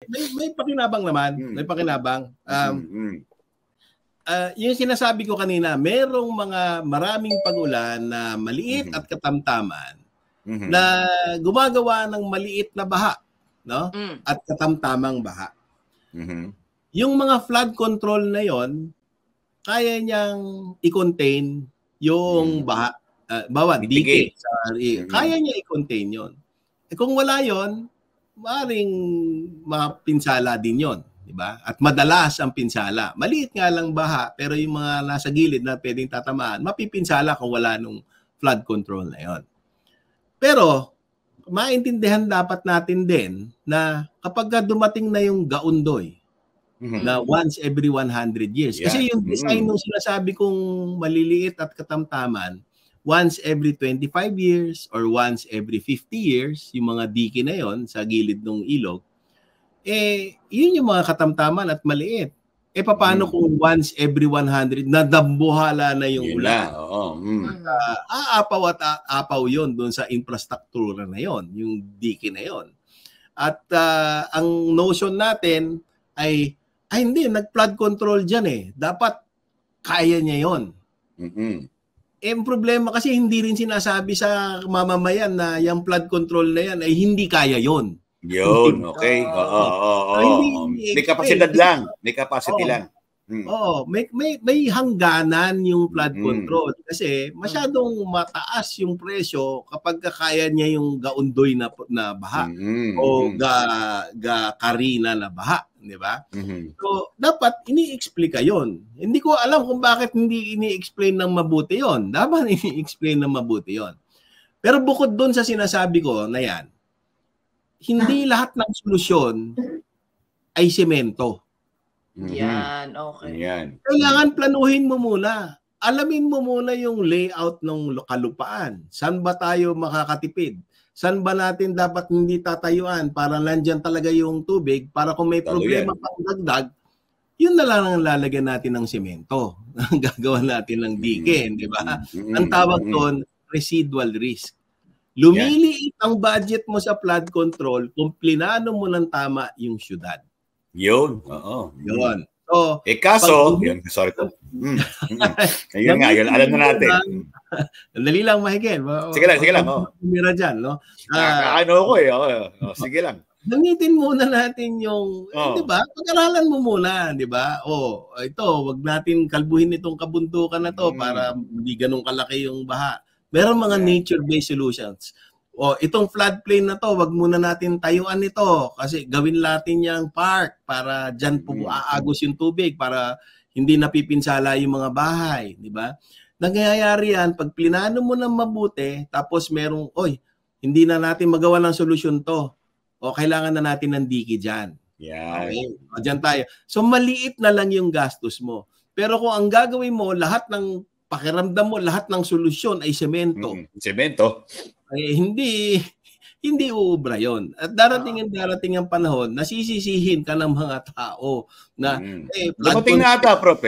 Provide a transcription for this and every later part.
may pakinabang naman. May pakinabang. Yung sinasabi ko kanina, merong maraming pag-ulan na maliit at katamtaman na gumagawa ng maliit na baha, no? At katamtamang baha. Yung mga flood control na yon, kaya niyang i-contain yung baha, dike. Kaya niya i-contain yon. Kung wala yon, maaaring mapinsala din yon. Diba? At madalas ang pinsala. Maliit nga lang baha, pero yung mga nasa gilid na pwedeng tatamaan, mapipinsala kung wala nung flood control na yon. Pero, maintindihan dapat natin din na kapag dumating na yung gaundoy, na once every 100 years. Kasi yung design nung sinasabi kong maliliit at katamtaman, once every 25 years or once every 50 years, yung mga dike na yon sa gilid ng ilog, yun yung mga katamtaman at maliit. Paano kung once every 100 nadambuhala na yung ulan? Aapaw at aapaw yun doon sa infrastruktura na yon, yung dike na yon. At ang notion natin ay hindi, nag-flood control dyan Dapat kaya niya yon. Ang problema kasi hindi rin sinasabi sa mamamayan na yung flood control na yan ay hindi kaya yon. Yun, okay. May kapasidad lang. May capacity lang. May hangganan yung flood control kasi masyadong mataas yung presyo kapag kaya niya yung gaundoy na baha o karina na baha, di ba? So, dapat ini-explain yon. Hindi ko alam kung bakit hindi ini-explain ng mabuti yon. Dapat ini-explain ng mabuti yon. Pero bukod doon sa sinasabi ko na yan, hindi lahat ng solusyon ay semento. Yan, okay. Yan. Kailangan planuhin mo muna. Alamin mo muna yung layout ng kalupaan. Saan ba tayo makakatipid? Saan ba natin dapat hindi tatayuan para nandyan talaga yung tubig para kung may problema pang dagdag, yun na lang ang lalagyan natin ng semento. Gagawa natin ng dike, di ba? Ang tawag doon, residual risk. Lumiliit ang budget mo sa flood control kung plinano mo ng tama yung syudad. Yun. Yun. So, kaso, yun, sorry po. Ayun nga, yun, alam na natin. Dali lang, Michael. Sige lang. Mira dyan, no? Sige lang. Gamitin muna natin yung, di ba? Pag-aralan mo muna, di ba? Ito, wag natin kalbuhin itong kabuntukan na to para hindi ganun kalaki yung baha. Meron mga nature-based solutions. Itong floodplain na to, wag muna natin tayuan ito kasi gawin natin yung park para dyan po aagos yung tubig para hindi napipinsala yung mga bahay, di ba? Nangyayari yan, pag plinano mo ng mabuti, tapos merong, hindi na natin magawa ng solusyon to. Kailangan na natin ng dike dyan. Okay? Dyan tayo. So, maliit na lang yung gastos mo. Pero kung ang gagawin mo, lahat ng pakiramdam mo, lahat ng solusyon ay semento. Semento. Hindi uubra yon. At darating ang panahon, nasisisihin ka ng mga tao na dumating na ata, Prof.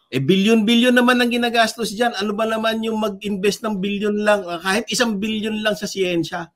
Bilyon-bilyon naman ang ginagastos dyan. Ano ba naman yung mag-invest ng bilyon lang, kahit 1 bilyon lang sa siyensya?